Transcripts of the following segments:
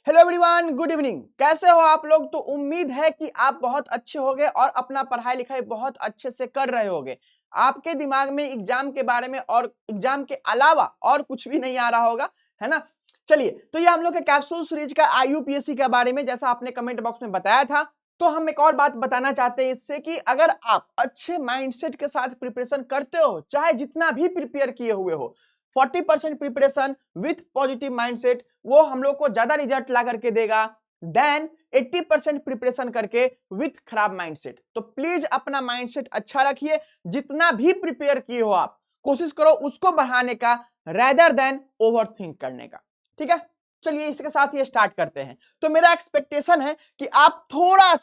Hello everyone, good evening. कैसे हो आप लोग? तो उम्मीद है कि आप बहुत अच्छे होंगे और अपना पढ़ाई लिखाई बहुत अच्छे से कर रहे होंगे। आपके दिमाग में एग्जाम के बारे में और एग्जाम के अलावा और कुछ भी नहीं आ रहा होगा, है ना। चलिए, तो ये हम लोग के कैप्सूल सीरीज का आईयूपीएससी के बारे में जैसा आपने कमेंट बॉक्स में बताया था, तो हम एक और बात बताना चाहते हैं इससे कि अगर आप अच्छे माइंडसेट के साथ प्रिपरेशन करते हो, चाहे जितना भी प्रिपेयर किए हुए हो, 40% प्रिपरेशन विथ पॉजिटिव माइंडसेट वो हम लोग को ज्यादा रिजल्ट ला करके देगा देन 80% प्रिपरेशन करके विथ खराब माइंडसेट। तो प्लीज अपना माइंडसेट अच्छा रखिए। जितना भी प्रिपेयर किए हो आप कोशिश करो उसको बढ़ाने का रेदर देन ओवर थिंक करने का। ठीक है, चलिए इसके साथ ये स्टार्ट करते हैं। तो मेरा एक्सपेक्टेशन है कि आप थोड़ा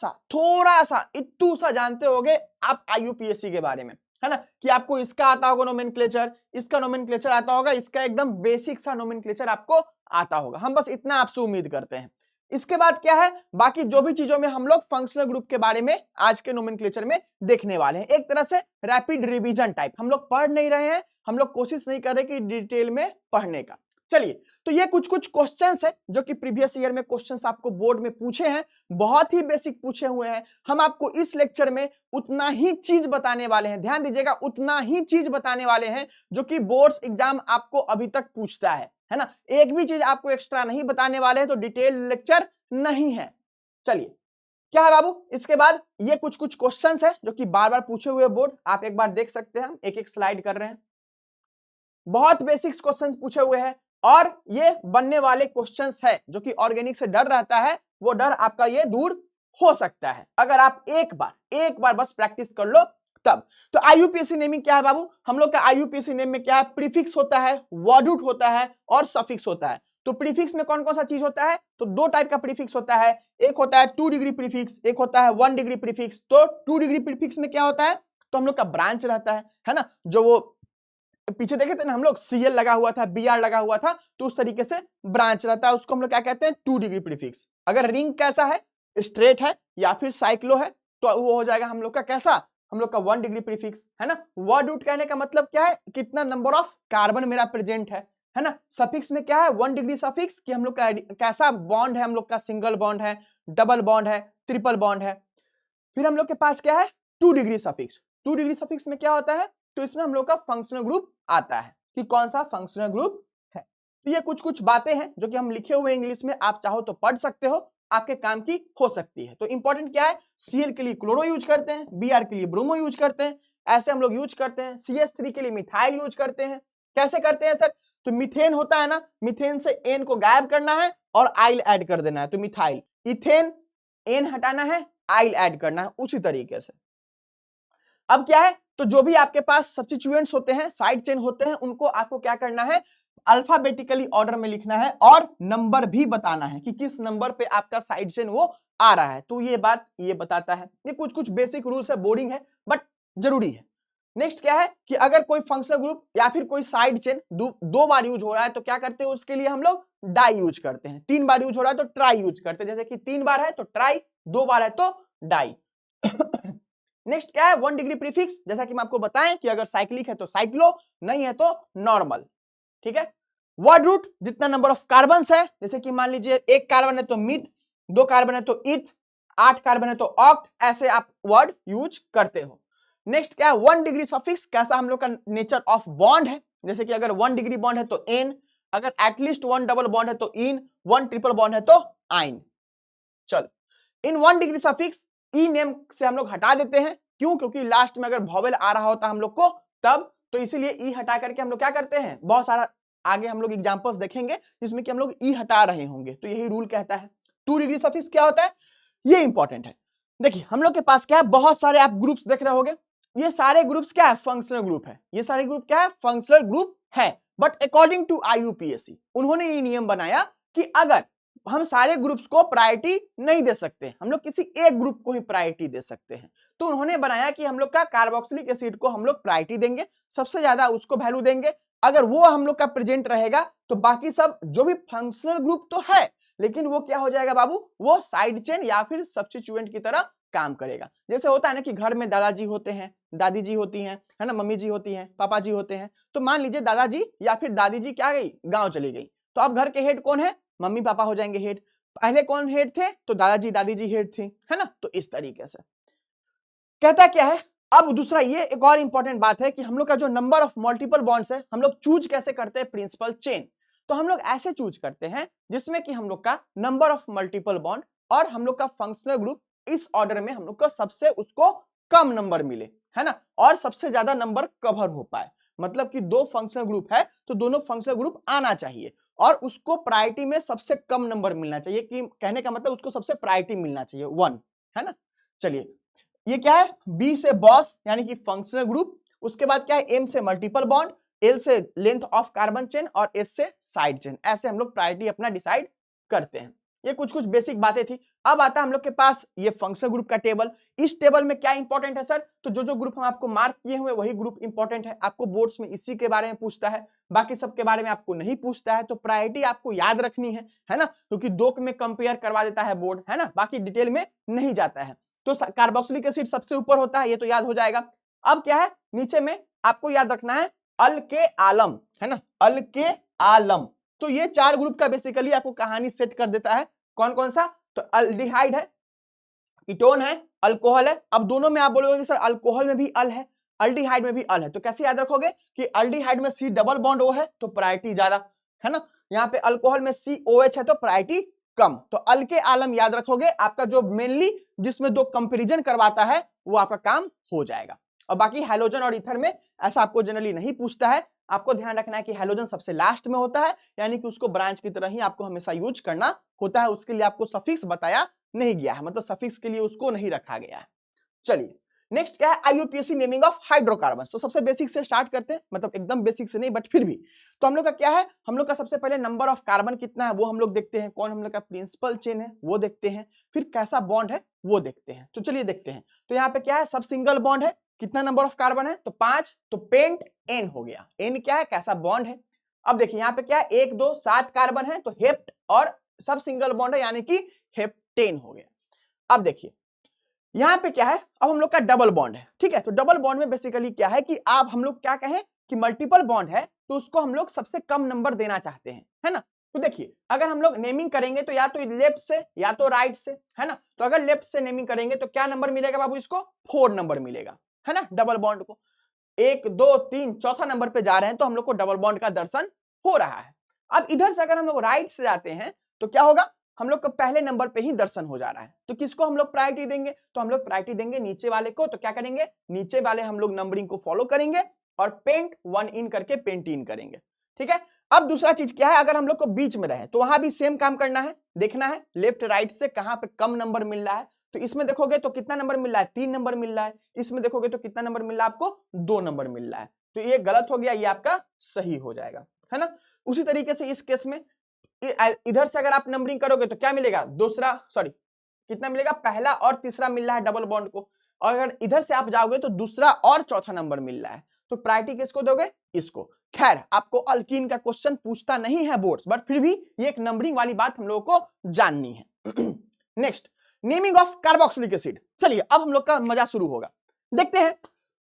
सा इतू सा जानते होगे आप आईयूपीएससी के बारे में, है ना, कि आपको इसका आता होगा नोमेनक्लेचर, इसका नोमेनक्लेचर आता होगा, इसका एकदम बेसिक सा नोमेनक्लेचर आपको आता होगा। हम बस इतना आपसे उम्मीद करते हैं। इसके बाद क्या है, बाकी जो भी चीजों में हम लोग फंक्शनल ग्रुप के बारे में आज के नोमेनक्लेचर में देखने वाले हैं। एक तरह से रैपिड रिवीजन टाइप हम लोग पढ़ नहीं रहे हैं, हम लोग कोशिश नहीं कर रहे कि डिटेल में पढ़ने का। चलिए, तो ये कुछ क्वेश्चंस है जो कि प्रीवियस ईयर में क्वेश्चंस आपको बोर्ड में पूछे हैं, बहुत ही बेसिक पूछे हुए हैं। हम आपको इस लेक्चर में उतना ही चीज बताने वाले हैं, ध्यान दीजिएगा, उतना ही चीज बताने वाले हैं जो कि बोर्ड्स एग्जाम आपको अभी तक पूछता है ना। एक भी चीज आपको एक्स्ट्रा नहीं बताने वाले हैं, तो डिटेल लेक्चर नहीं है। चलिए, क्या है बाबू, इसके बाद ये कुछ क्वेश्चंस है जो कि बार बार पूछे हुए बोर्ड, आप एक बार देख सकते हैं। हम एक एक स्लाइड कर रहे हैं, बहुत बेसिक्स क्वेश्चन पूछे हुए हैं और ये बनने वाले क्वेश्चंस है जो कि ऑर्गेनिक से डर रहता है, वो डर आपका ये दूर हो सकता है अगर आप एक बार बस प्रैक्टिस कर लो तब। तो आईयूपीएससी नेमिंग क्या है बाबू, हम लोग का आईयूपीएससी नेम में क्या है, प्रीफिक्स होता है, वर्ड रूट होता है और सफिक्स होता है। तो प्रीफिक्स में कौन कौन सा चीज होता है, तो दो टाइप का प्रीफिक्स होता है, एक होता है 2 डिग्री प्रीफिक्स, एक होता है 1 डिग्री प्रीफिक्स। तो 2 डिग्री प्रीफिक्स में क्या होता है, तो हम लोग का ब्रांच रहता है ना, जो वो पीछे देखे थे ना हम लोग, सीएल लगा हुआ था, बीआर लगा हुआ था, तो उस तरीके से ब्रांच रहता है, उसको हम लोग क्या कहते हैं, 2 डिग्री प्रीफिक्स। अगर रिंग कैसा है, स्ट्रेट है या फिर साइक्लो है, तो वो हो जाएगा हम लोग का कैसा, हम लोग का 1 डिग्री प्रीफिक्स, है ना। वर्ड रूट कहने का मतलब क्या है, कितना नंबर ऑफ कार्बन मेरा प्रेजेंट है ना। सफिक्स में क्या है, 1 डिग्री सफिक्स कि हम लोग का कैसा बॉन्ड है, हम लोग का सिंगल बॉन्ड है, डबल बॉन्ड है, ट्रिपल बॉन्ड है। फिर हम लोग के पास क्या है, 2 डिग्री सफिक्स। 2 डिग्री सफिक्स में क्या होता है, तो इसमें हम लोग का फंक्शनल ग्रुप आता है कि कौन सा फंक्शनल ग्रुप है। तो ये कुछ बातें हैं जो कि हम लिखे हुए इंग्लिश में, आप चाहो तो पढ़ सकते हो, आपके काम की हो सकती है। तो इंपॉर्टेंट क्या है, सीएल के लिए क्लोरो यूज करते हैं, बीआर के लिए ब्रोमो यूज करते हैं, ऐसे हम लोग यूज करते हैं। CH3 के लिए मिथाइल यूज करते हैं। कैसे करते हैं सर, तो मीथेन होता है ना, मीथेन से एन को गायब करना है और आइल ऐड कर देना है, तो मिथाइल। इथेन, एन हटाना है, आइल ऐड करना है, उसी तरीके से। अब क्या है, तो जो भी आपके पास सब्स्टिट्यूएंट्स होते हैं, साइड चेन होते हैं, उनको आपको क्या करना है, अल्फाबेटिकली ऑर्डर में लिखना है और नंबर भी बताना है कि किस नंबर पे आपका साइड चेन वो आ रहा है। तो ये बात ये बताता है। ये कुछ बेसिक रूल्स है, बोरिंग है बट जरूरी है। नेक्स्ट क्या है कि अगर कोई फंक्शनल ग्रुप या फिर कोई साइड चेन दो बार यूज हो रहा है तो क्या करते हैं, उसके लिए हम लोग डाई यूज करते हैं। 3 बार यूज हो रहा है तो ट्राई यूज करते हैं, जैसे कि 3 बार है तो ट्राई, 2 बार है तो डाई। नेक्स्ट क्या है, 1 डिग्री प्रीफिक्स, जैसा कि मैं आपको बताएं कि अगर साइक्लिक है तो साइक्लो, नहीं है तो नॉर्मल। ठीक है, वर्ड रूट जितना नंबर ऑफ कार्बन है, जैसे कि मान लीजिए 1 कार्बन है तो मिथ, 2 कार्बन है तो इथ, 8 कार्बन है तो ऑक्ट, ऐसे आप वर्ड यूज करते हो। नेक्स्ट क्या है, 1 डिग्री सफिक्स, कैसा हम लोग का नेचर ऑफ बॉन्ड है, जैसे कि अगर 1 डिग्री बॉन्ड है तो एन, अगर एटलीस्ट 1 डबल बॉन्ड है तो इन, 1 ट्रिपल बॉन्ड है तो आइन। चलो, इन 1 डिग्री सफिक्स ई नेम से हम लोग हटा देते हैं, क्यों, क्योंकि लास्ट में अगर वॉवेल आ रहा होता हम लोग को तब, तो इसीलिए ई हटा करके हम लोग क्या करते हैं, बहुत सारा आगे हम लोग एग्जांपल्स देखेंगे जिसमें कि हम लोग ई हटा रहे होंगे, तो यही रूल कहता है। 2 डिग्री सफिक्स क्या होता है, ये इंपॉर्टेंट है। देखिए हम लोग के पास क्या है, बहुत सारे आप ग्रुप्स देख रहे होंगे, ये सारे ग्रुप्स क्या है, फंक्शनल ग्रुप है। ये सारे ग्रुप क्या है, फंक्शनल ग्रुप है। बट अकॉर्डिंग टू आईयूपीएससी उन्होंने ये नियम बनाया कि अगर हम सारे ग्रुप्स को प्रायोरिटी नहीं दे सकते, हम लोग किसी एक ग्रुप को ही प्रायोरिटी दे सकते हैं, तो उन्होंने बनाया कि हम लोग का कार्बोक्सिलिक एसिड को हम लोग प्रायोरिटी देंगे, सबसे ज्यादा उसको वैल्यू देंगे। अगर वो हम लोग का प्रेजेंट रहेगा तो बाकी सब जो भी फंक्शनल ग्रुप तो है, लेकिन वो क्या हो जाएगा बाबू, वो साइड चेन या फिर सब्स्टिट्यूएंट की तरह काम करेगा। जैसे होता है ना कि घर में दादाजी होते हैं, दादी जी होती हैं, है ना, मम्मी जी होती हैं, पापा जी होते हैं। तो मान लीजिए दादाजी या फिर दादी जी क्या गई, गांव चली गई, तो अब घर के हेड कौन है, मम्मी पापा हो जाएंगे हेड। पहले कौन हेड थे? तो दादाजी दादी जी हेड थे, है ना। तो इस तरीके से कहता क्या है। अब दूसरा ये एक और इंपॉर्टेंट बात है कि हम लोग का जो नंबर ऑफ मल्टीपल बॉन्ड्स है, हम लोग चूज कैसे करते हैं? Principal chain. तो हम लोग ऐसे चूज करते हैं जिसमें कि हम लोग का नंबर ऑफ मल्टीपल बॉन्ड और हम लोग का फंक्शनल ग्रुप इस ऑर्डर में हम लोग को सबसे उसको कम नंबर मिले, है ना, और सबसे ज्यादा नंबर कवर हो पाए। मतलब कि दो फंक्शनल ग्रुप है तो दोनों फंक्शनल ग्रुप आना चाहिए और उसको प्रायोरिटी में सबसे कम नंबर मिलना चाहिए, कि कहने का मतलब उसको सबसे प्रायोरिटी मिलना चाहिए 1, है ना। चलिए, ये क्या है? बी से बॉस यानी कि फंक्शनल ग्रुप, उसके बाद क्या है? एम से मल्टीपल बॉन्ड, एल से लेंथ ऑफ कार्बन चेन और एस से साइड चेन। ऐसे हम लोग प्रायोरिटी अपना डिसाइड करते हैं। ये कुछ कुछ बेसिक बातें थी। अब आता है हम लोग के पास ये फंक्शनल ग्रुप का टेबल। इस टेबल में क्या इंपॉर्टेंट है सर? तो जो जो ग्रुप हम आपको मार्क किए हुए वही ग्रुप इंपॉर्टेंट है। आपको बोर्ड्स में इसी के बारे में पूछता है, बाकी सब के बारे में आपको नहीं पूछता है। तो प्रायोरिटी आपको याद रखनी है ना, क्योंकि दो में कंपेयर करवा देता है बोर्ड, है ना, बाकी डिटेल में नहीं जाता है। तो कार्बोक्सिलिक एसिड सबसे ऊपर होता है, ये तो याद हो जाएगा। अब क्या है? नीचे में आपको याद रखना है अल के आलम, है ना, अल के आलम। तो ये चार ग्रुप का बेसिकली आपको कहानी सेट कर देता है। कौन कौन सा? तो अल्डिहाइड है, कीटोन है, अल्कोहल है। अब दोनों में आप बोलोगे कि सर अल्कोहल में भी अल है, अल्डिहाइड में भी अल है, तो कैसे याद रखोगे कि अल्डिहाइड में सी डबल बॉन्ड ओ है तो प्रायोरिटी ज्यादा, है ना। यहाँ पे अल्कोहल में सी ओ एच है तो प्रायोरिटी कम। तो अल के आलम याद रखोगे, आपका जो मेनली जिसमें दो कंपैरिजन करवाता है वो आपका काम हो जाएगा। और बाकी हैलोजन और ईथर में ऐसा आपको जनरली नहीं पूछता है। आपको ध्यान रखना है कि हैलोजन सबसे लास्ट में होता है, यानी कि उसको ब्रांच की तरह ही आपको हमेशा यूज करना होता है। उसके लिए आपको सफिक्स बताया नहीं गया है, मतलब सफिक्स के लिए उसको नहीं रखा गया है। चलिए, नेक्स्ट क्या है? IUPAC naming of hydrocarbons. तो सबसे बेसिक से स्टार्ट करते हैं, मतलब एकदम बेसिक से नहीं बट फिर भी। तो हम लोग का क्या है? हम लोग का सबसे पहले नंबर ऑफ कार्बन कितना है वो हम लोग देखते हैं, कौन हम लोग का प्रिंसिपल चेन है वो देखते हैं, फिर कैसा बॉन्ड है वो देखते हैं। तो चलिए देखते हैं। तो यहाँ पे क्या है? सब सिंगल बॉन्ड है, कितना नंबर ऑफ कार्बन है? तो 5, तो पेंट एन हो गया। एन क्या है? कैसा बॉन्ड है। अब देखिए यहाँ पे क्या है? 1 2 7 कार्बन है तो हेप्ट और सब सिंगल बॉन्ड है यानी कि हेप्टेन हो गया। अब देखिए यहां पे क्या है? अब हम लोग का डबल बॉन्ड है, ठीक है। तो डबल बॉन्ड में बेसिकली क्या है कि आप हम लोग क्या कहें कि मल्टीपल बॉन्ड है तो उसको हम लोग सबसे कम नंबर देना चाहते हैं, है ना। तो देखिए अगर हम लोग नेमिंग करेंगे तो या तो लेफ्ट से या तो राइट से, है ना। तो अगर लेफ्ट से नेमिंग करेंगे तो क्या नंबर मिलेगा बाबू? इसको 4 नंबर मिलेगा, है ना। डबल बॉन्ड को 1 2 3 चौथा नंबर पे जा रहे हैं तो हम लोग को डबल बॉन्ड का दर्शन हो रहा है। अब इधर से अगर हम लोग राइट से जाते हैं तो क्या होगा? हम लोग को पहले नंबर पे ही दर्शन हो जा रहा है। तो किसको हम लोग प्रायोरिटी देंगे? तो हम लोग प्रायोरिटी देंगे नीचे वाले को। तो क्या करेंगे? नीचे वाले हम लोग नंबरिंग को फॉलो करेंगे और पेंट 1 इन करके पेंट इन करेंगे, ठीक है। अब दूसरा चीज क्या है? अगर हम लोग को बीच में रहे तो वहां भी सेम काम करना है, देखना है लेफ्ट राइट से कहां पे कम नंबर मिल रहा है। तो इसमें देखोगे तो कितना नंबर मिल रहा है? 3 नंबर मिल रहा है। इसमें देखोगे तो कितना नंबर मिल रहा है आपको? 2 नंबर मिल रहा है। तो ये गलत हो गया, ये आपका सही हो जाएगा, है ना। उसी तरीके से इस केस में इधर से अगर आप नंबरिंग करोगे तो क्या मिलेगा? दूसरा सॉरी कितना मिलेगा? पहला और तीसरा मिल रहा है डबल बॉन्ड को। और अगर इधर से आप जाओगे तो दूसरा और चौथा नंबर मिल रहा है। तो प्रायोरिटी किसको दोगे? इसको। खैर आपको अल्कीन का क्वेश्चन पूछता नहीं है बोर्ड्स, बट फिर भी ये एक नंबरिंग वाली बात हम लोगों को जाननी है। Next, naming of carboxylic acid. चलिए अब हम लोग का मजा शुरू होगा, देखते हैं।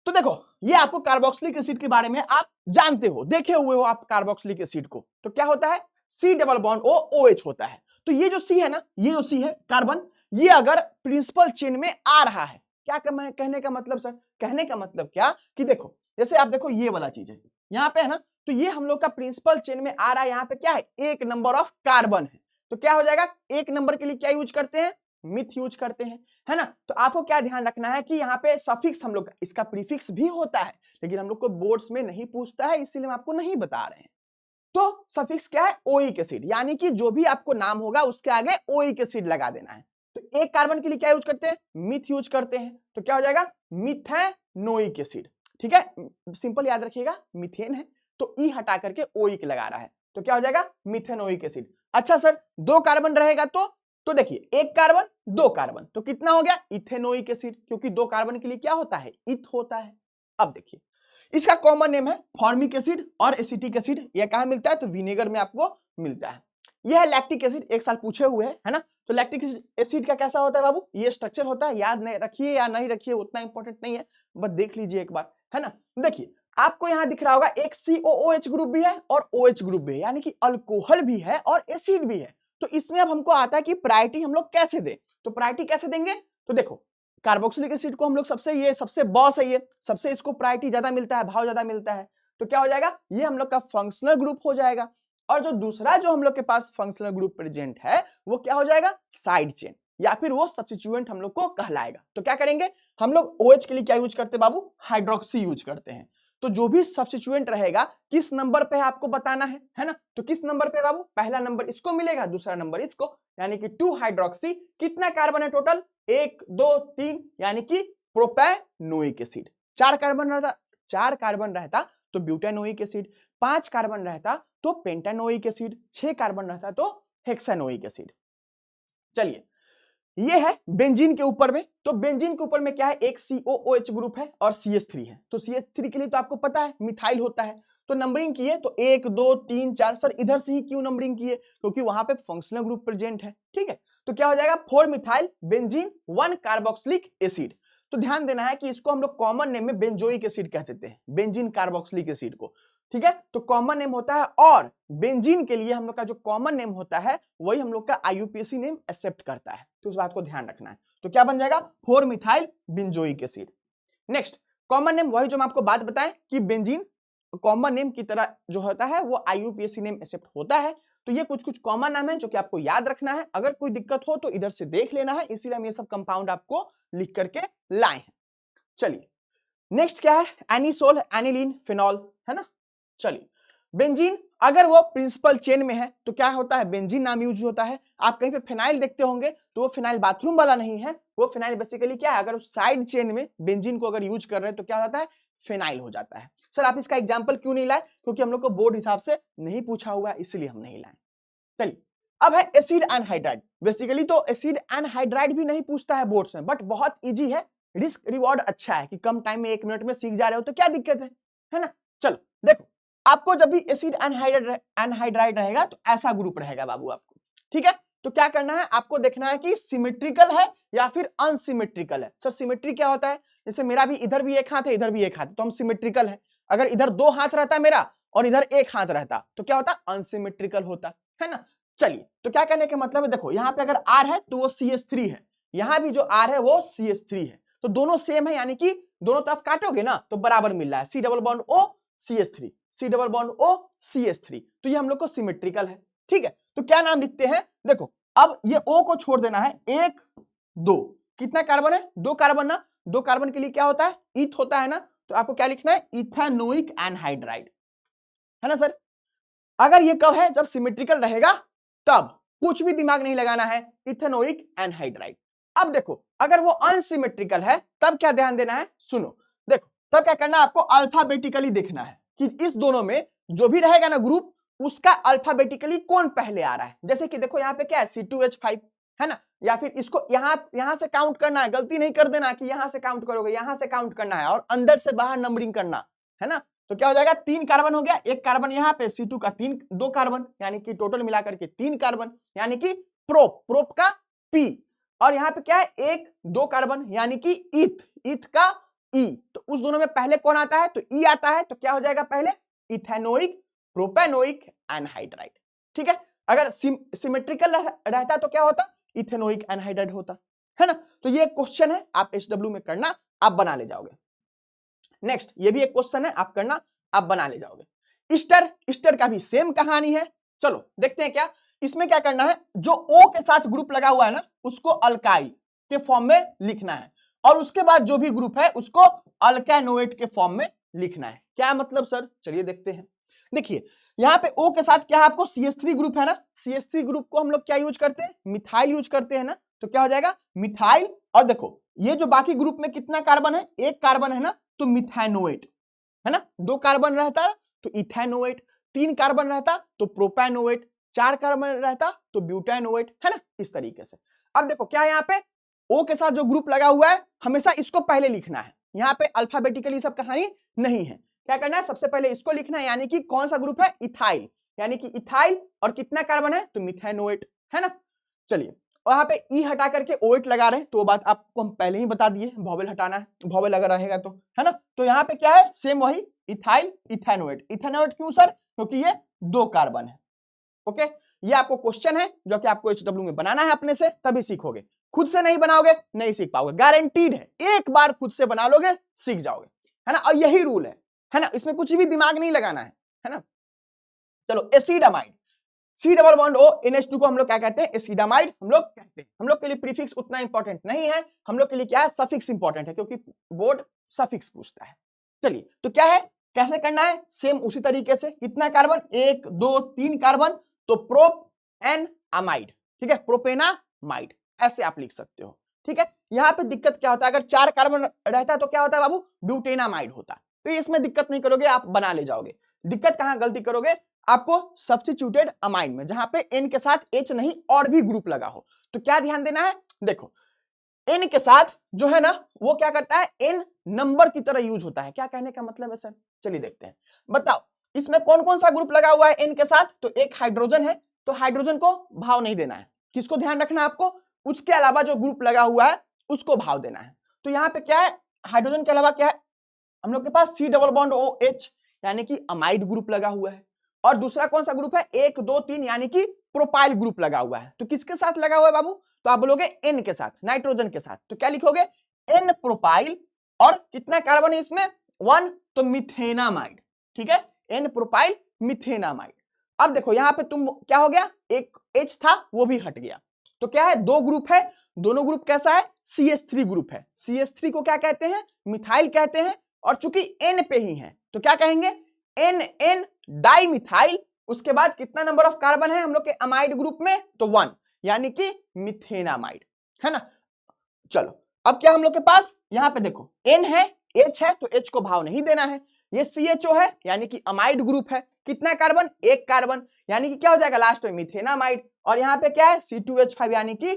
तो देखो ये आपको कार्बोक्सिलिक एसिड के बारे में आप जानते हो, देखे हुए हो आप कार्बोक्सिलिक एसिड को। तो क्या होता है? C double bond O O H होता है। तो ये जो सी है ना, ये जो सी है कार्बन, ये अगर प्रिंसिपल चेन में आ रहा है, क्या कहने का मतलब सर? कहने का मतलब क्या कि देखो जैसे आप देखो ये वाला चीज है यहाँ पे, है ना। तो ये हम लोग का प्रिंसिपल चेन में आ रहा है। यहाँ पे क्या है? 1 नंबर ऑफ कार्बन है। तो क्या हो जाएगा? 1 नंबर के लिए क्या यूज करते हैं? मिथ यूज करते हैं, है ना। तो आपको क्या ध्यान रखना है कि यहाँ पे सफिक्स हम लोग, इसका प्रीफिक्स भी होता है लेकिन हम लोग को बोर्ड्स में नहीं पूछता है, इसीलिए हम आपको नहीं बता रहे हैं। तो सफिक्स क्या है? ओइक एसिड, यानी कि जो भी आपको नाम होगा उसके आगे ओइक एसिड लगा देना है। तो एक कार्बन के लिए क्या यूज करते हैं? मिथ यूज करते हैं। तो क्या हो जाएगा? मिथेनोइक एसिड, ठीक है। सिंपल याद रखिएगा, मिथेन है तो ई हटा करके ओइक लगा रहा है, तो क्या हो जाएगा? Methanoic acid. अच्छा सर 2 कार्बन रहेगा तो देखिए 1 कार्बन 2 कार्बन तो कितना हो गया? इथेनोइक एसिड, क्योंकि 2 कार्बन के लिए क्या होता है? इथ होता है। अब देखिए इसका कॉमन नेम है फॉर्मिक एसिड और एसिटिक एसिड। यह कहां मिलता है? तो विनेगर में आपको मिलता है। यह है लैक्टिक एसिड, एक साल पूछे हुए है ना। तो लैक्टिक एसिड का कैसा होता है बाबू? ये स्ट्रक्चर होता है, याद नहीं रखिए या नहीं रखिए उतना इंपॉर्टेंट नहीं है, बस देख लीजिए एक बार, है ना। देखिए आपको यहां दिख रहा होगा एक COOH ग्रुप भी है और OH ग्रुप भी है, यानी कि अल्कोहल भी है और एसिड भी है। तो इसमें अब हमको आता है कि प्रायोरिटी हम लोग कैसे दें। तो प्रायोरिटी कैसे देंगे, तो देखो कार्बोक्सिलिक एसिड को हम लोग सबसे बॉस है, ये सबसे इसको प्रायोरिटी ज्यादा मिलता है, भाव ज्यादा मिलता है। तो क्या हो जाएगा, ये हम लोग का फंक्शनल ग्रुप हो जाएगा। और जो दूसरा जो हम लोग के पास फंक्शनल ग्रुप प्रेजेंट है वो क्या हो जाएगा, साइड चेन, या फिर वो सब्स्टिट्यूएंट हम लोग को कहलाएगा। तो क्या करेंगे हम लोग, OH के लिए क्या यूज करते हैं बाबू, हाइड्रोक्सी यूज करते हैं। तो जो भी सब्स्टिट्यूएंट रहेगा किस नंबर पे आपको बताना है ना, तो किस नंबर पे बाबू, पहला नंबर इसको मिलेगा, दूसरा नंबर इसको, यानी कि 2 हाइड्रोक्सी, कितना कार्बन है टोटल, 1 2 3, यानी कि प्रोपेनोइक एसिड। 4 कार्बन रहता तो ब्यूटेनोइक एसिड, 5 कार्बन रहता तो पेंटानोइक एसिड, 6 कार्बन रहता तो हेक्सानोइक एसिड। चलिए ये है बेंजीन के ऊपर में। तो बेंजीन के ऊपर में क्या है, एक COOH ग्रुप है और CH3 है। तो CH3 के लिए तो आपको पता है मिथाइल होता है। तो नंबरिंग की है तो 1 2 3 4, सर इधर से ही क्यों नंबरिंग की है, क्योंकि वहां पे फंक्शनल ग्रुप प्रेजेंट है, ठीक है। तो क्या हो जाएगा, 4 मिथाइल बेंजीन 1 कार्बोक्सिलिक एसिड। तो ध्यान देना है कि इसको हम लोग कॉमन नेम में बेंजोइक एसिड कह देते हैं, बेंजीन कार्बोक्सिलिक एसिड को, ठीक है। तो कॉमन नेम होता है, और बेंजीन के लिए हम लोग का जो कॉमन नेम होता है वही हम लोग का IUPAC नेम एक्सेप्ट करता है। तो उस बात को ध्यान रखना है। तो क्या बन जाएगा, 4 methyl benzoic acid. Next common name वही जो हम आपको बात बताएं कि बेंजीन कॉमन नेम की तरह जो होता है वो IUPAC नेम एक्सेप्ट होता है। तो ये कुछ कॉमन नाम है जो कि आपको याद रखना है, अगर कोई दिक्कत हो तो इधर से देख लेना है, इसीलिए हम ये सब कंपाउंड आपको लिख करके लाए हैं। चलिए नेक्स्ट क्या है, एनिसोल, एनिलीन, फिनॉल, है ना। चलिए बेंजीन अगर वो प्रिंसिपल चेन में है तो क्या होता है, बेंजीन नाम यूज होता है। आप कहीं पे फिनाइल देखते होंगे तो वो फिनाइल बाथरूम वाला नहीं है, वो फिनाइल बेसिकली क्या है, अगर उस साइड चेन में बेंजीन को अगर यूज कर रहे हैं तो क्या होता है, फिनाइल हो जाता है। सर आप इसका एग्जाम्पल क्यों नहीं लाए, क्योंकि हम लोग को बोर्ड हिसाब से नहीं पूछा हुआ है, इसलिए हम नहीं लाए। चलिए अब है एसिड एनहाइड्राइड। बेसिकली तो एसिड एनहाइड्राइड भी नहीं पूछता है बोर्ड्स में, बट बहुत इजी है, रिस्क रिवॉर्ड अच्छा है कि कम टाइम में 1 मिनट में सीख जा रहे हो तो क्या दिक्कत है ना। चलो देखो आपको जब भी एसिड एनहाइड्राइड रहेगा तो ऐसा ग्रुप रहेगा बाबू आपको, ठीक है। तो क्या करना है, आपको देखना है कि सिमेट्रिकल है या फिर अनसिमेट्रिकल है। सर सिमेट्री क्या होता है, जैसे मेरा भी इधर भी एक हाथ है इधर भी एक हाथ है तो हम सिमेट्रिकल है। अगर इधर 2 हाथ रहता मेरा और इधर 1 हाथ रहता तो क्या होता, अनसिमेट्रिकल होता है ना। चलिए तो क्या कहने का मतलब है, देखो यहाँ पे अगर R है तो वो CH3 है, यहाँ भी जो R है वो CH3 है, तो दोनों सेम है, यानी कि दोनों तरफ काटोगे ना तो बराबर मिल रहा है, C double bond O CH3, C double bond O CH3। तो ये हम लोग को सिमेट्रिकल है, ठीक है। तो क्या नाम लिखते हैं, देखो अब ये O को छोड़ देना है, 1 2, कितना कार्बन है, 2 कार्बन ना, 2 कार्बन के लिए क्या होता है, ईथ होता है ना। तो आपको क्या लिखना है, इथेनोइक एनहाइड्राइड, है ना सर। अगर ये कब है, जब सिमेट्रिकल रहेगा तब, कुछ भी दिमाग नहीं लगाना है, इथेनोइक एनहाइड्राइड। अब देखो अगर वो अनसिमेट्रिकल है तब क्या ध्यान देना है, सुनो देखो तब क्या करना है, आपको अल्फाबेटिकली देखना है कि इस दोनों में जो भी रहेगा ना ग्रुप उसका अल्फाबेटिकली कौन पहले आ रहा है। जैसे कि देखो यहाँ पे क्या है, C2H5 है ना, या फिर इसको यहां से काउंट करना है, गलती नहीं कर देना कि यहां से काउंट करोगे, यहां से काउंट करना है और अंदर से बाहर नंबरिंग करना है ना। तो क्या हो जाएगा, 3 कार्बन हो गया, 1 कार्बन यहाँ पे, C2 का 2 कार्बन, यानी कि टोटल मिलाकर के 3 कार्बन, यानी कि प्रोप का P। और यहाँ पे क्या है, 1 2 कार्बन, यानी कि ईथ का E। तो उस दोनों में पहले कौन आता है, तो E आता है। तो क्या हो जाएगा पहले, इथेनोइक प्रोपेनोइक एनहाइड्राइड, ठीक है। अगर सिमेट्रिकल रहता तो क्या होता, इथेनोइक एनहाइड्राइड होता, है ना। तो ये क्वेश्चन है, आप HW में करना, आप बना ले जाओगे। नेक्स्ट ये भी एक क्वेश्चन है, आप करना, आप बना ले जाओगे। ईस्टर का भी सेम कहानी है। चलो देखते हैं क्या इसमें क्या करना है, जो O के साथ ग्रुप लगा हुआ है ना उसको अल्काइल के फॉर्म में लिखना है, और उसके बाद जो भी ग्रुप है उसको अल्केनोएट के फॉर्म में लिखना है। क्या मतलब सर, चलिए देखते हैं। देखिए यहाँ पे O के साथ क्या है, आपको CH3 ग्रुप है ना, CH3 ग्रुप को हम लोग क्या यूज करते हैं, मिथाइल यूज करते हैं ना। तो क्या हो जाएगा, मिथाइल, और देखो ये जो बाकी ग्रुप में कितना कार्बन है, 1 कार्बन है ना, तो मिथेनोएट है ना, 2 कार्बन रहता तो इथेनोएट, 3 कार्बन रहता तो प्रोपेनोएट, 4 कार्बन रहता तो ब्यूटेनोएट, है ना, इस तरीके से। अब देखो क्या है, यहाँ पे O के साथ जो ग्रुप लगा हुआ है हमेशा इसको पहले लिखना है, यहाँ पे अल्फाबेटिकली सब कहानी नहीं है। क्या करना है, सबसे पहले इसको लिखना है, यानी कि कौन सा ग्रुप है, इथाइल, यानी कि इथाइल, और कितना कार्बन है, तो मिथेनोएट, है ना। चलिए वहां पे ई हटा करके OH लगा रहे हैं, तो वो बात आपको हम पहले ही बता दिए, वॉवेल हटाना है, वॉवेल अगर रहेगा तो, है ना। तो यहाँ पे क्या है, सेम वही इथाइल इथेनोएट। इथेनोएट क्यों सर, क्योंकि ये 2 कार्बन है, ओके। ये आपको क्वेश्चन है जो कि आपको HW में बनाना है अपने से, तभी सीखोगे। खुद से नहीं बनाओगे नहीं सीख पाओगे, गारंटीड है। एक बार खुद से बना लोगे सीख जाओगे, है ना। और यही रूल है ना, इसमें कुछ भी दिमाग नहीं लगाना है ना। चलो एसिडामाइड, सी डबल बॉन्ड ओ NH2 को हम लोग क्या कहते हैं, एसिडामाइड हम लोग कहते हैं। हम लोग के लिए प्रीफिक्स उतना इंपॉर्टेंट नहीं है, हम लोग के लिए क्या है, सफिक्स इंपॉर्टेंट है, क्योंकि बोर्ड सफिक्स पूछता है। चलिए तो क्या है, कैसे करना है, सेम उसी तरीके से। कितना कार्बन, 1 2 3 कार्बन, तो प्रोप एन अमाइड, ठीक है, प्रोपेनामाइड ऐसे आप लिख सकते हो, ठीक है। यहाँ पे दिक्कत क्या होता है, अगर 4 कार्बन रहता है तो क्या होता है बाबू, ब्यूटेनामाइड होता है। तो इसमें दिक्कत नहीं करोगे, आप बना ले जाओगे। दिक्कत कहाँ गलती करोगे, आपको सब्स्टिट्यूटेड अमाइन में, जहां पे N के साथ H नहीं और भी ग्रुप लगा हो। तो क्या ध्यान देना है, देखो N के साथ जो है ना वो क्या करता है, N नंबर की तरह यूज होता है। क्या कहने का मतलब है सर, चलिए देखते हैं। बताओ इसमें कौन कौन सा ग्रुप लगा हुआ है N के साथ, तो एक हाइड्रोजन है, तो हाइड्रोजन को भाव नहीं देना है। किसको ध्यान रखना है आपको, उसके अलावा जो ग्रुप लगा हुआ है उसको भाव देना है। तो यहाँ पे क्या है, हाइड्रोजन के अलावा क्या है हम लोग के पास, C डबल बॉन्ड OH यानी कि अमाइड ग्रुप लगा हुआ है। और दूसरा कौन सा ग्रुप है, 1 2 3 यानी कि प्रोपाइल ग्रुप लगा हुआ है। तो किसके साथ लगा हुआ है बाबू, तो आप बोलोगे N के साथ, नाइट्रोजन के साथ। तो क्या लिखोगे, N प्रोपाइल, और कितना कार्बन है इसमें, 1, तो मिथेनामाइड, ठीक है, N प्रोपाइल मिथेनामाइड। अब देखो यहाँ पे तुम क्या हो गया, एक H था वो भी हट गया। तो क्या है, दो ग्रुप है, दोनों ग्रुप कैसा है, CH3 ग्रुप है। CH3 को क्या कहते हैं, मिथाइल कहते हैं। और चूंकि N पे ही है तो क्या कहेंगे, NN डाइमिथाइल। उसके बाद कितना नंबर ऑफ कार्बन है हम लोग के अमाइड ग्रुप में, तो 1 यानी कि मिथेनामाइड, है ना। चलो अब क्या हम लोग के पास, यहां पे देखो N है H है, तो H को भाव नहीं देना है। ये CHO है यानी कि अमाइड ग्रुप है, कितना कार्बन, एक कार्बन, यानी कि क्या हो जाएगा लास्ट में मिथेनामाइड। और यहाँ पे क्या है C2H5 यानी कि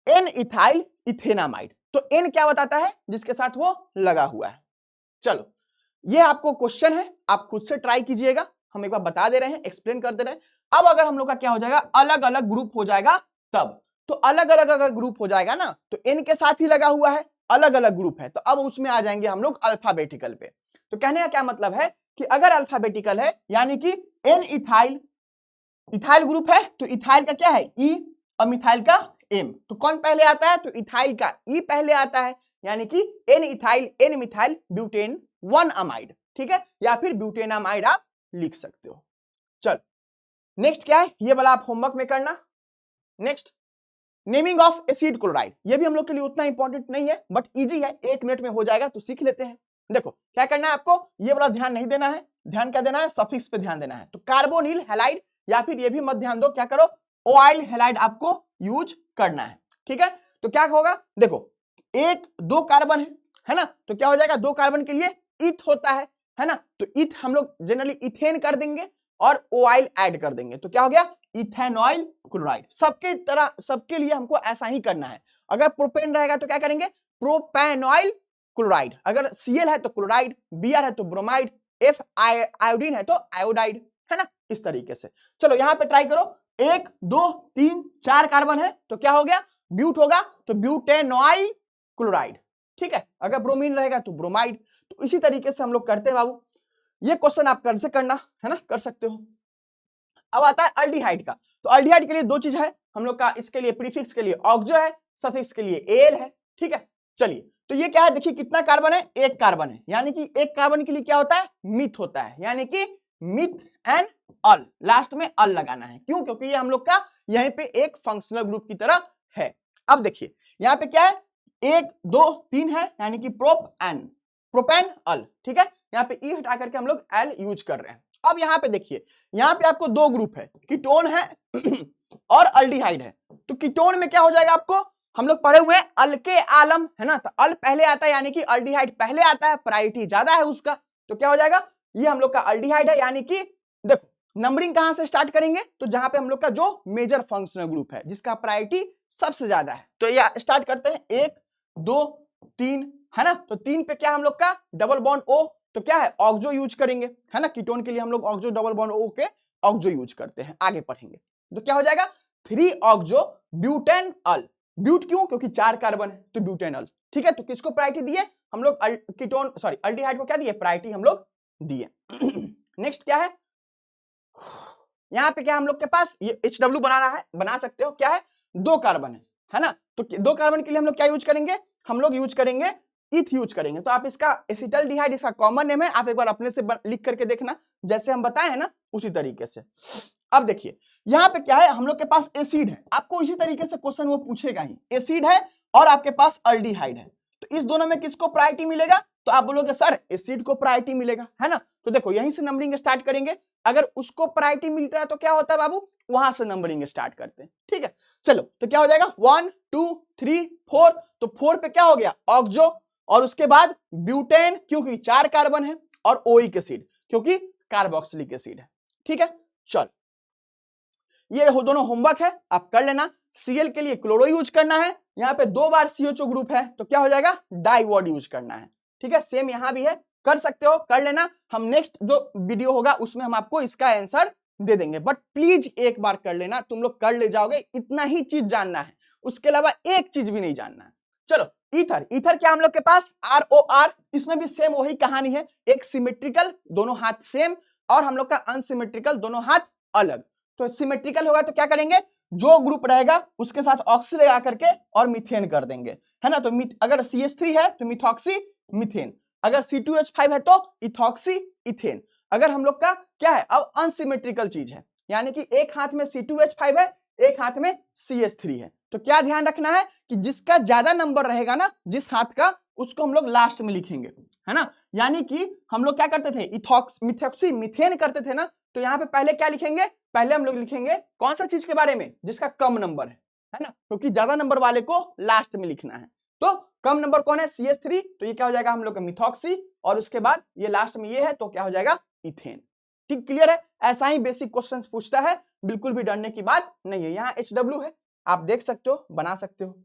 N इथाइल इथेनामाइड। तो N क्या बताता है, जिसके साथ वो लगा हुआ है। चलो ये आपको क्वेश्चन है, आप खुद से ट्राई कीजिएगा, हम एक बार बता दे रहे हैं, एक्सप्लेन कर दे रहे हैं। अब अगर हम लोग का क्या हो जाएगा, अलग अलग ग्रुप हो जाएगा तब, तो अलग अलग अगर ग्रुप हो जाएगा ना, तो N के साथ ही लगा हुआ है, अलग अलग ग्रुप है, तो अब उसमें आ जाएंगे हम लोग अल्फाबेटिकल पे। तो कहने का क्या मतलब है कि अगर अल्फाबेटिकल है यानी कि N इथाइल, इथाइल ग्रुप है, तो इथाइल का क्या है E और मिथाइल का M। तो कौन पहले आता है, तो इथाइल का E पहले आता है, यानी कि N ethyl N methyl butane 1 amide, ठीक है, या फिर ब्यूटेनामाइड आप लिख सकते हो। चल नेक्स्ट क्या है, ये वाला आप होमवर्क में करना। Next naming of acid chloride, ये भी हम लोग के लिए उतना इंपॉर्टेंट नहीं है, बट इजी है, 1 मिनट में हो जाएगा, तो सीख लेते हैं। देखो क्या करना है आपको, ये वाला ध्यान नहीं देना है, ध्यान क्या देना है, सफिक्स पे ध्यान देना है। तो कार्बोनिल हैलाइड, या फिर ये भी मत ध्यान दो, क्या करो, ऑयल हैलाइड आपको यूज करना है, ठीक है। तो क्या होगा, देखो 1 2 कार्बन है ना, तो क्या हो जाएगा, 2 कार्बन के लिए ईथ होता है ना, तो ईथ हम लोग जनरली इथेन कर देंगे और ऑयल ऐड कर देंगे, तो क्या हो गया, इथेनॉइल क्लोराइड। सबके तरह सबके लिए हमको ऐसा ही करना है। अगर प्रोपेन रहेगा तो क्या करेंगे, प्रोपेनॉइल क्लोराइड, अगर Cl है तो क्लोराइड, Br है तो ब्रोमाइड, F आयोडीन है तो आयोडाइड, है ना, इस तरीके से। चलो यहाँ पे ट्राई करो, 1 2 3 4 कार्बन है, तो क्या हो गया, ब्यूट होगा तो ब्यूटेनॉइल क्लोराइड, ठीक है। अगर ब्रोमीन रहेगा तो ब्रोमाइड। तो इसी तरीके से हम लोग करते हैं बाबू। ये क्वेश्चन आप कर से करना है ना, कर सकते हो। अब आता है अल्डिहाइड का। तो अल्डिहाइड के लिए दो चीज है हम लोग का, इसके लिए प्रीफिक्स के लिए ऑक्सो है, सफिक्स के लिए एल है, ठीक है। चलिए तो ये क्या है, देखिए कितना कार्बन है, एक कार्बन है, यानी कि एक कार्बन के लिए क्या होता है, मिथ होता है, यानी कि मिथ एंड अल, लास्ट में अल लगाना है। क्यों, क्योंकि ये हम लोग का यहीं पे एक फंक्शनल ग्रुप की तरह है। अब देखिए यहाँ पे क्या है, 1 2 3 है, यानी कि प्रोपेन अल, ठीक है। यहाँ पे ई हटा करके हम लोग एल यूज कर रहे हैं। अब यहाँ पे देखिए, यहाँ पे आपको दो ग्रुप है, कीटोन है और अल्डिहाइड है। तो कीटोन में क्या हो जाएगा, आपको हम लोग पढ़े हुए हैं अल्के आलम, है ना, तो अल पहले आता है, यानी कि अल्डिहाइड पहले आता है, प्रायोरिटी ज्यादा है उसका। तो क्या हो जाएगा, ये हम लोग का अल्डिहाइड है, यानी कि देखो नंबरिंग कहां से स्टार्ट करेंगे, तो जहां पे हम लोग का जो मेजर फंक्शनल ग्रुप है, जिसका प्रायोरिटी सबसे ज्यादा है, तो ये स्टार्ट करते हैं 1 2 3, है ना। तो 3 पे क्या हम लोग का डबल बॉन्ड O, तो क्या है, ऑक्सो यूज करेंगे, है ना, कीटोन के लिए हम लोग ऑक्सो डबल बॉन्ड O के ऑक्सो यूज करते हैं, आगे पढ़ेंगे। तो क्या हो जाएगा, 3 ऑक्सो ब्यूटेन अल, ब्यूट क्यों, क्योंकि 4 कार्बन है, तो ब्यूटेन अल, ठीक है। तो किसको प्रायोरिटी दिए हम लोग, कीटोन सॉरी अल्डिहाइड को क्या दिए, प्रायोरिटी हम लोग दिए। नेक्स्ट क्या है, यहाँ पे क्या हम लोग के पास ये HW बनाना है, बना सकते हो, क्या है 2 कार्बन है ना। तो 2 कार्बन के लिए हम लोग क्या यूज करेंगे, हम लोग यूज करेंगे ईथ यूज करेंगे। तो आप इसका एसिटल्डिहाइड इसका कॉमन नेम है, आप एक बार अपने से लिख करके देखना जैसे हम बताए हैं ना उसी तरीके से। अब देखिए यहाँ पे क्या है, हम लोग के पास एसिड है, आपको इसी तरीके से क्वेश्चन वो पूछेगा ही, एसिड है और आपके पास अल्डिहाइड है, तो इस दोनों में किसको प्रायोरिटी मिलेगा, तो आप बोलोगे सर एसिड को प्रायोरिटी मिलेगा, है ना। तो देखो यहीं से नंबरिंग स्टार्ट करेंगे, अगर उसको प्रायोरिटी मिलता है तो क्या होता है बाबू, वहां से नंबरिंग स्टार्ट करते हैं, ठीक है। चलो तो क्या हो जाएगा 1 2 3 4, तो 4 पे क्या हो गया ऑक्सो, और उसके बाद ब्यूटेन क्योंकि 4 कार्बन है, और ओइक एसिड क्योंकि कार्बोक्सिलिक एसिड है, ठीक है। चल ये दोनों होमवर्क है, आप कर लेना। Cl के लिए क्लोरो यूज करना है, यहाँ पे 2 बार CH2 ग्रुप है तो क्या हो जाएगा डाइवॉड यूज करना है, ठीक है। सेम यहाँ भी है, कर सकते हो, कर लेना। हम नेक्स्ट जो वीडियो होगा उसमें हम आपको इसका आंसर दे देंगे, बट प्लीज एक बार कर लेना, तुम लोग कर ले जाओगे, इतना ही चीज जानना है, उसके अलावा एक चीज भी नहीं जानना है। चलो ईथर, ईथर क्या हम लोग के पास ROR, इसमें भी सेम वही कहानी है, एक सिमेट्रिकल दोनों हाथ सेम, और हम लोग का अनसिमेट्रिकल दोनों हाथ अलग। तो सिमेट्रिकल होगा तो क्या करेंगे, जो ग्रुप रहेगा उसके साथ ऑक्सी लगा करके और मीथेन कर देंगे, है ना। तो अगर CH3 है तो मिथॉक्सी मीथेन, अगर C2H5 है तो इथॉक्सी इथेन। अगर हम लोग का क्या है अब अनसिमेट्रिकल चीज है, यानी कि एक हाथ में C2H5 है, एक हाथ में CH3 है, तो क्या ध्यान रखना है कि जिसका ज्यादा नंबर रहेगा ना जिस हाथ का, उसको हम लोग लास्ट में लिखेंगे, है ना। यानी कि हम लोग क्या करते थे मिथॉक्सी मीथेन करते थे ना, तो यहाँ पे पहले क्या लिखेंगे, पहले हम लोग लिखेंगे कौन सा चीज के बारे में, जिसका कम नंबर है ना, क्योंकि ज्यादा नंबर वाले को लास्ट में लिखना है। तो कम नंबर कौन है CH3, तो ये क्या हो जाएगा हम लोग का मिथॉक्सी, और उसके बाद ये लास्ट में ये है तो क्या हो जाएगा इथेन। ठीक क्लियर है, ऐसा ही बेसिक क्वेश्चंस पूछता है, बिल्कुल भी डरने की बात नहीं है। यहाँ HW है, आप देख सकते हो, बना सकते हो।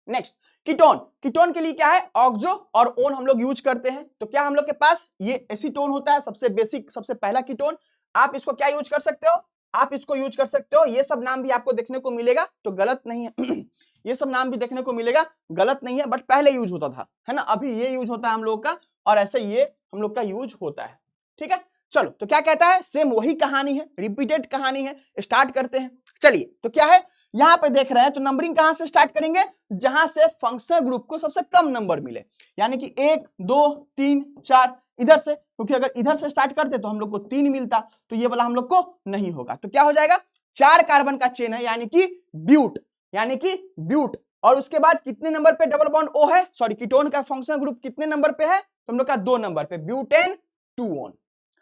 नेक्स्ट कीटोन, कीटोन के लिए क्या है ऑक्सो और ओन हम लोग यूज करते हैं, तो क्या हम लोग के पास ये एसीटोन होता है, सबसे बेसिक सबसे पहला कीटोन। आप इसको क्या यूज कर सकते हो, आप इसको यूज कर सकते हो, ये सब नाम भी आपको देखने को मिलेगा तो गलत नहीं है ये सब नाम भी देखने को मिलेगा, गलत नहीं है, बट पहले यूज होता था, है ना, अभी ये यूज होता है हम लोग का, और ऐसे ये हम लोग का यूज होता है, ठीक है। चलो तो क्या कहता है, सेम वही कहानी है, रिपीटेड कहानी है, स्टार्ट करते हैं। चलिए तो क्या है यहां पे देख रहे हैं, तो नंबरिंग कहां से स्टार्ट करेंगे, जहां से फंक्शनल ग्रुप को सबसे कम नंबर मिले, यानी कि 1 2 3 4 इधर से, क्योंकि अगर इधर से स्टार्ट करते तो हम लोग को 3 मिलता, तो ये वाला हम लोग को नहीं होगा, तो क्या हो जाएगा 4 कार्बन का चेन है, यानी कि ब्यूट, यानी कि ब्यूट। और उसके बाद कितने नंबर पे डबल बॉन्ड O है, सॉरी कीटोन का फंक्शनल ग्रुप कितने नंबर पे है, तो हम लोग का 2 नंबर पे ब्यूटेन 2 ऑन,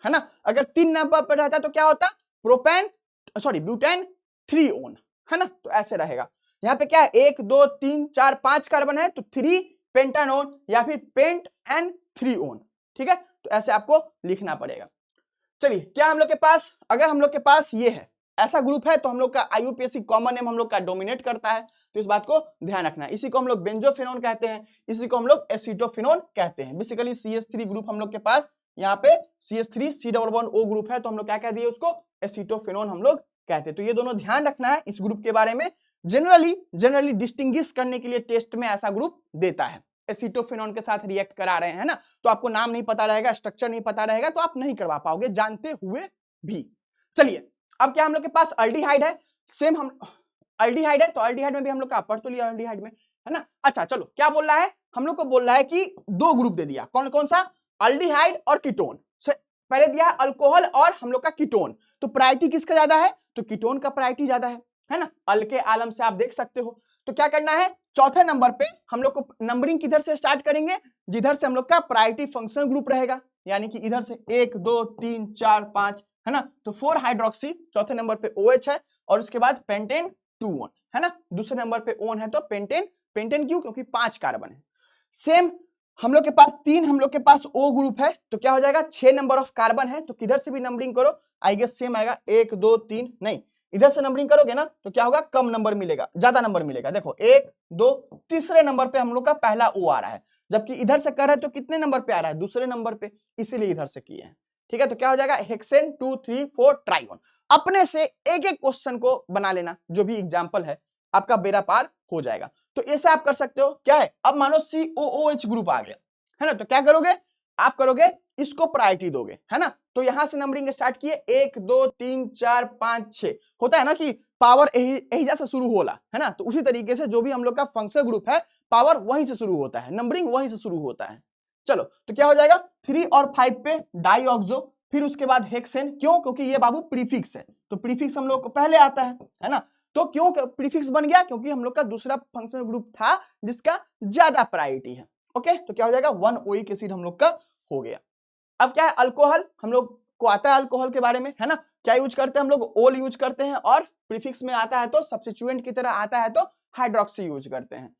है ना। अगर 3 नंबर पे रहता तो क्या होता प्रोपेन सॉरी ब्यूटेन 3 ऑन, है ना। तो ऐसे रहेगा, यहाँ पे क्या है 1 2 3 4 5 कार्बन है तो 3 पेंटानोन या फिर पेंट एंड 3 ऑन, ठीक है। तो ऐसे आपको लिखना पड़ेगा। चलिए क्या हम लोग के पास, अगर हम लोग के पास ये है ऐसा ग्रुप है तो हम लोग का IUPAC कॉमन नेम हम लोग का डोमिनेट करता है, तो इस बात को ध्यान रखना है। इसी को हम लोग बेंजोफेनोन कहते हैं, इसी को हम लोग एसीटोफेनोन कहते हैं। बेसिकली CH3 ग्रुप हम लोग के पास यहाँ पे CH3 C++O ग्रुप है, तो हम लोग क्या कह दिए उसको एसीटोफेनोन हम लोग कहते हैं। तो ये दोनों ध्यान रखना है इस ग्रुप के बारे में, जनरली डिस्टिंग्विश करने के लिए टेस्ट में ऐसा ग्रुप देता है। एसीटोफेनोन के साथ रिएक्ट करा रहे हैं ना, तो आपको नाम नहीं पता रहेगा, स्ट्रक्चर नहीं पता रहेगा, तो आप नहीं करवा पाओगे जानते हुए भी। चलिए अब क्या हम लोग के पास अल्डिहाइड है, सेम हम अल्डिहाइड है, तो अल्डिहाइड में भी हम लोग का पढ़ तो लिया अल्डिहाइड में, है ना। अच्छा चलो क्या बोल रहा है, हम लोग को बोल रहा है कि 2 ग्रुप दे दिया, कौन कौन सा, अल्डिहाइड और कीटोन। पहले दिया है अल्कोहल और हम लोग का कीटोन, तो प्रायोरिटी किसका ज्यादा है, तो कीटोन का प्रायोरिटी ज्यादा है ना, अल के आलम से आप देख सकते हो। तो क्या करना है, चौथे नंबर पे हम लोग को नंबरिंग किधर से स्टार्ट करेंगे, जिधर से हम लोग का प्रायोरिटी फंक्शनल ग्रुप रहेगा, यानी कि इधर से 1 2 3 4 5, है ना। तो 4 हाइड्रोक्सी, चौथे नंबर पे OH है, और उसके बाद पेंटेन 2 ऑन, है ना। दूसरे नंबर पे ओन है तो पेंटेन, पेंटेन क्यों, क्योंकि 5 कार्बन है। सेम हम लोग के पास 3, हम लोग के पास O ग्रुप है, तो क्या हो जाएगा 6 नंबर ऑफ कार्बन है, तो किधर से भी नंबरिंग करो आई गेस सेम आएगा, 1 2 3 नहीं, इधर से नंबरिंग करोगे ना तो क्या होगा कम नंबर मिलेगा, ज्यादा नंबर मिलेगा। देखो 1 2 तीसरे नंबर पे हम लोग का पहला O आ रहा है, जबकि इधर से कर रहे हैं तो कितने नंबर पे आ रहा है, दूसरे नंबर पे, इसीलिए इधर से किए हैं, ठीक है। तो क्या हो जाएगा हेक्सेन 2 3 4 ट्राइगोन। अपने से एक एक क्वेश्चन को बना लेना, जो भी एग्जाम्पल है आपका बेड़ा पार हो जाएगा। तो ऐसे आप कर सकते हो, क्या है अब मानो COOH ग्रुप आ गया, है ना, तो क्या करोगे आप करोगे इसको प्रायोरिटी दोगे, है ना। तो यहां से नंबरिंग स्टार्ट किए 1 2 3 4 5 6 होता है ना कि पावर एहिजा से शुरू होला, है ना। तो उसी तरीके से जो भी हम लोग का फंक्शनल ग्रुप है पावर वहीं से शुरू होता है, नंबरिंग वहीं से शुरू होता है। चलो तो क्या हो जाएगा 3 और 5 पे डाईऑक्सो, फिर उसके बाद हेक्सेन। क्यों? क्योंकि ये बाबू प्रीफिक्स है, तो प्रीफिक्स हम लोग को पहले आता है ना। तो क्यों प्रीफिक्स बन गया? क्योंकि हम लोग का दूसरा फंक्शनल ग्रुप था जिसका ज्यादा प्रायोरिटी है। ओके, तो क्या हो जाएगा 1 ओइक एसिड हम लोग का हो गया। अब क्या है अल्कोहल, हम लोग को आता है अल्कोहल के बारे में, है ना। क्या यूज करते हैं हम लोग? ओल यूज करते हैं, और प्रीफिक्स में आता है तो सब्स्टिट्यूएंट की तरह आता है तो हाइड्रोक्सी यूज करते हैं।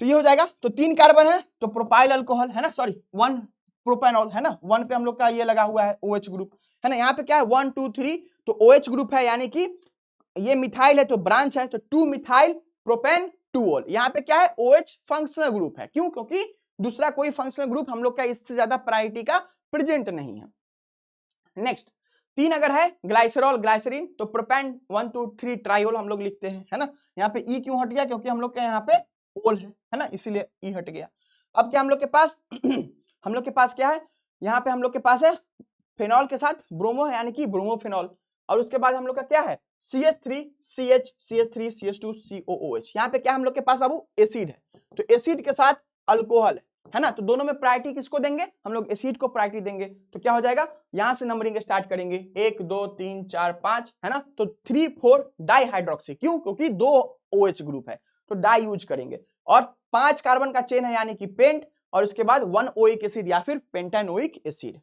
तो ये हो जाएगा, तो 3 कार्बन है तो प्रोपाइल अल्कोहल, है ना, सॉरी 1 प्रोपेनॉल, है ना। 1 पे हम लोग का ये लगा हुआ है OH ग्रुप, है ना। यहाँ पे क्या है 1 2 3, तो OH ग्रुप है, यानी कि ये मिथाइल है तो ब्रांच है, तो 2 मिथाइल प्रोपेन 2 ओल। यहाँ पे क्या है OH फंक्शनल ग्रुप है। क्यों? क्योंकि दूसरा कोई फंक्शनल ग्रुप हम लोग का इससे ज्यादा प्रायोरिटी का प्रेजेंट नहीं है। नेक्स्ट 3 अगर है ग्लाइसरॉल ग्लाइसरीन, तो प्रोपेन 1 2 3 ट्राइओल हम लोग लिखते हैं, है ना। यहाँ पे ई क्यों हट गया? क्योंकि हम लोग के यहाँ पे ओल है ना, इसीलिए ई हट गया। अब क्या हम लोग के पास हम लोग के पास क्या है? यहाँ पे हम लोग के पास है फेनॉल के साथ ब्रोमो है, यानी कि ब्रोमोफेनॉल। और उसके बाद हम लोग का क्या है CH3 CH CH3 CH2 COOH। यहाँ पे क्या हम लोग के पास बाबू एसिड है, तो एसिड के साथ अल्कोहल है ना। तो दोनों में प्रायोरिटी किसको देंगे? हम लोग एसिड को प्रायोरिटी देंगे। तो क्या हो जाएगा, यहां से नंबरिंग स्टार्ट करेंगे 1 2 3 4 5, है ना। तो 3 4 डाई हाइड्रोक्सी, क्यों? क्योंकि 2 OH ग्रुप है तो डाई यूज करेंगे। और 5 कार्बन का चेन है, यानी कि पेंट, और उसके बाद 1 ओइक एसिड या फिर पेंटानोइक एसिड।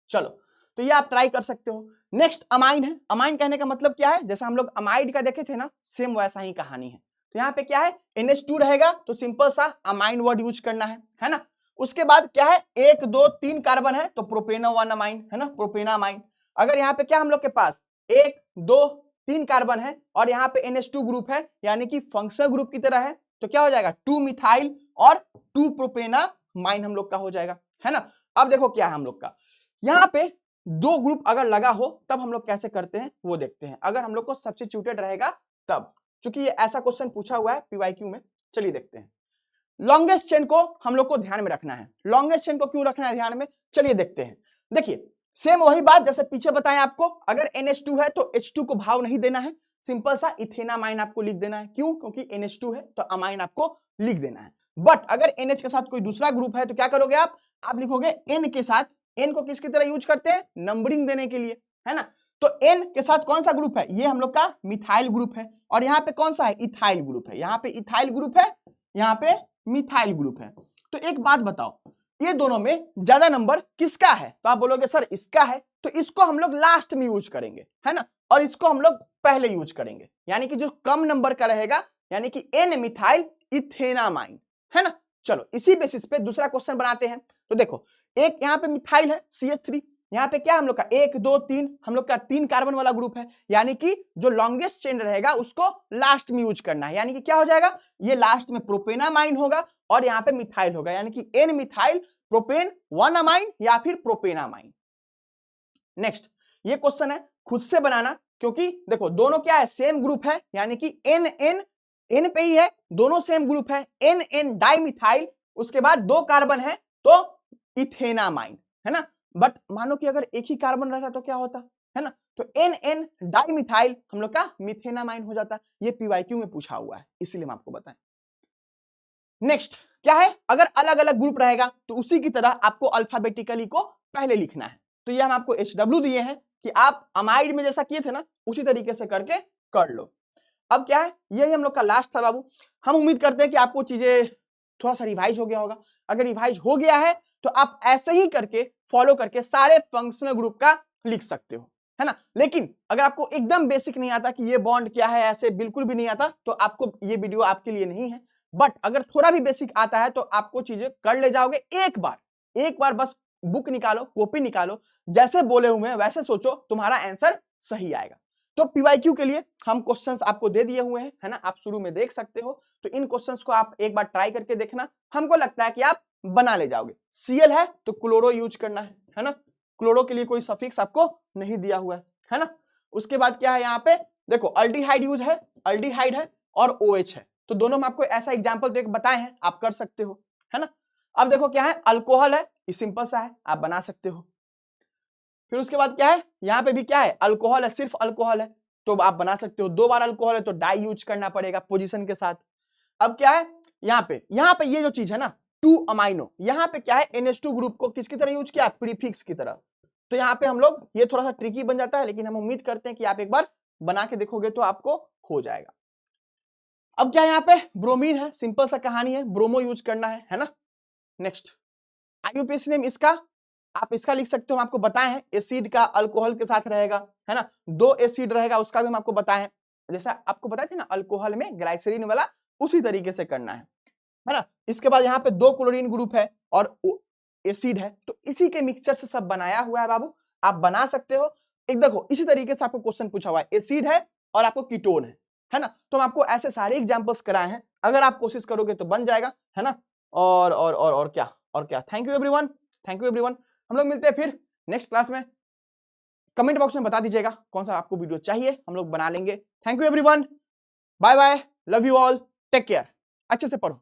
चलो तो ये आप ट्राई कर सकते हो। नेक्स्ट अमाइन है। अमाइन कहने का मतलब क्या है? जैसा हम लोग अमाइड का देखे थे ना, सेम वैसा ही कहानी है। तो यहाँ पे क्या है NH2 रहेगा, तो सिंपल सा अमाइन वर्ड यूज करना है ना। उसके बाद क्या है 1 2 3 कार्बन है तो प्रोपेनो 1 अमाइन, है ना, प्रोपेना अमाइन। अगर यहाँ पे क्या हम लोग के पास 1 2 3 कार्बन है और यहाँ पे NH2 ग्रुप है, यानी कि फंक्शनल ग्रुप की तरह है, तो क्या हो जाएगा 2 मिथाइल और 2 प्रोपेना माइन हम लोग का हो जाएगा, है ना। अब देखो क्या है हम लोग का, यहाँ पे 2 ग्रुप अगर लगा हो तब हम लोग कैसे करते हैं वो देखते हैं। अगर हम लोग को सब्स्टिट्यूटेड रहेगा तब, चूंकि ये ऐसा क्वेश्चन पूछा हुआ है PYQ में। चलिए देखते हैं। लॉन्गेस्ट चेन को हम लोग को ध्यान में रखना है। लॉन्गेस्ट चेन को क्यों रखना है ध्यान में? चलिए देखते हैं। देखिए सेम वही बात जैसे पीछे बताया आपको, अगर NH2 है तो H2 को भाव नहीं देना है, सिंपल सा इथेनामाइन आपको लिख देना है। क्यों? क्योंकि NH2 है तो अमाइन आपको लिख देना है। बट अगर NH के साथ कोई दूसरा ग्रुप है तो क्या करोगे आप लिखोगे N के साथ। N को किसकी तरह यूज करते हैं? नंबरिंग देने के लिए, है ना। तो N के साथ कौन सा ग्रुप है? ये हम लोग का मिथाइल ग्रुप है। और यहाँ पे कौन सा है? इथाइल ग्रुप है। यहाँ पे इथाइल ग्रुप है, यहाँ पे मिथाइल ग्रुप है। तो एक बात बताओ, ये दोनों में ज्यादा नंबर किसका है? तो आप बोलोगे सर इसका है, तो इसको हम लोग लास्ट में यूज करेंगे, है ना, और इसको हम लोग पहले यूज करेंगे। यानी कि जो कम नंबर का रहेगा, यानी कि N मिथाइल इथेनामाइन, है ना। चलो इसी बेसिस पे दूसरा क्वेश्चन बनाते हैं। तो देखो एक यहाँ पे मिथाइल है CH3, यहाँ पे क्या हम लोग का 1 2 3 हम लोग का 3 कार्बन वाला ग्रुप है, यानी कि जो लॉन्गेस्ट चेन रहेगा उसको लास्ट में यूज करना है। यानी कि क्या हो जाएगा, ये लास्ट में प्रोपेनामाइन होगा और यहाँ पे मिथाइल होगा, यानी कि N मिथाइल प्रोपेन 1 अमाइन या फिर प्रोपेनामाइन। नेक्स्ट ये क्वेश्चन है खुद से बनाना, क्योंकि देखो दोनों क्या है सेम ग्रुप है, यानी कि N पे ही है, दोनों सेम ग्रुप है, N डाइमिथाइल, उसके बाद 2 कार्बन है तो इथेनामाइन, है ना। बट मानो कि अगर एक ही कार्बन रहता तो क्या होता, है ना, तो N डाइमिथाइल हम लोग का मिथेनामाइन हो जाता। ये PYQ में पूछा हुआ है, इसीलिए हम आपको बताएं। नेक्स्ट क्या है, अगर अलग अलग ग्रुप रहेगा तो उसी की तरह आपको अल्फाबेटिकली को पहले लिखना है। तो ये हम आपको HW दिए हैं कि आप अमाइड में जैसा किए थे ना उसी तरीके से करके कर लो। अब क्या है, यही हम लोग का लास्ट था बाबू। हम उम्मीद करते हैं कि आपको चीजें थोड़ा सा रिवाइज हो गया होगा। अगर रिवाइज हो गया है तो आप ऐसे ही करके फॉलो करके सारे फंक्शनल ग्रुप का लिख सकते हो, है ना। लेकिन अगर आपको एकदम बेसिक नहीं आता कि ये बॉन्ड क्या है, ऐसे बिल्कुल भी नहीं आता, तो आपको ये वीडियो आपके लिए नहीं है। बट अगर थोड़ा भी बेसिक आता है तो आपको चीजें कर ले जाओगे। एक बार बस बुक निकालो, कॉपी निकालो, जैसे बोले हुए हैं वैसे सोचो, तुम्हारा आंसर सही आएगा। तो PYQ के लिए हम क्वेश्चंस आपको दे दिए हुए हैं, है ना, आप शुरू में देख सकते हो। तो इन क्वेश्चंस को आप एक बार ट्राई करके देखना, हमको लगता है कि आप बना ले जाओगे। Cl है तो क्लोरो यूज करना है ना, क्लोरो के लिए कोई सफिक्स आपको नहीं दिया हुआ है ना। उसके बाद क्या है, यहाँ पे देखो अल्डिहाइड यूज है, अल्डिहाइड है और OH है। तो दोनों में आपको ऐसा एग्जाम्पल देख बताए हैं, आप कर सकते हो, है ना। अब देखो क्या है, अल्कोहल है, ये सिंपल सा है, आप बना सकते हो। फिर उसके बाद क्या है, यहाँ पे भी क्या है, अल्कोहल है, सिर्फ अल्कोहल है, तो आप बना सकते हो। 2 बार अल्कोहल है तो डाई यूज करना पड़ेगा पोजीशन के साथ। अब क्या है, यहाँ पे ये जो चीज है ना 2 अमाइनो, यहाँ पे क्या है NH2 ग्रुप को किसकी तरह यूज किया, प्रीफिक्स की तरह। तो यहाँ पे हम लोग, ये थोड़ा सा ट्रिकी बन जाता है, लेकिन हम उम्मीद करते हैं कि आप एक बार बना के देखोगे तो आपको हो जाएगा। अब क्या यहाँ पे ब्रोमीन है, सिंपल सा कहानी है, ब्रोमो यूज करना है ना। नेक्स्ट IUPAC नेम इसका, आप इसका लिख सकते हो, हम आपको बताए हैं, एसिड का अल्कोहल के साथ रहेगा, है ना, 2 एसिड रहेगा, उसका भी हम आपको बताए हैं, जैसा आपको बताए थे ना अल्कोहल में ग्लाइसरीन वाला, उसी तरीके से करना है ना। इसके बाद यहाँ पे 2 क्लोरीन ग्रुप है और एसिड है, तो इसी के मिक्सचर से सब बनाया हुआ है बाबू, आप बना सकते हो। एक देखो इसी तरीके से आपको क्वेश्चन पूछा हुआ है, एसिड है और आपको कीटोन है ना, तो हम आपको ऐसे सारे एग्जांपल्स कराए हैं, अगर आप कोशिश करोगे तो बन जाएगा, है ना। और क्या, thank you everyone, thank you everyone. हम लोग मिलते हैं फिर नेक्स्ट क्लास में। कमेंट बॉक्स में बता दीजिएगा कौन सा आपको वीडियो चाहिए, हम लोग बना लेंगे। Thank you everyone, bye bye, love you all, take care, अच्छे से पढ़ो।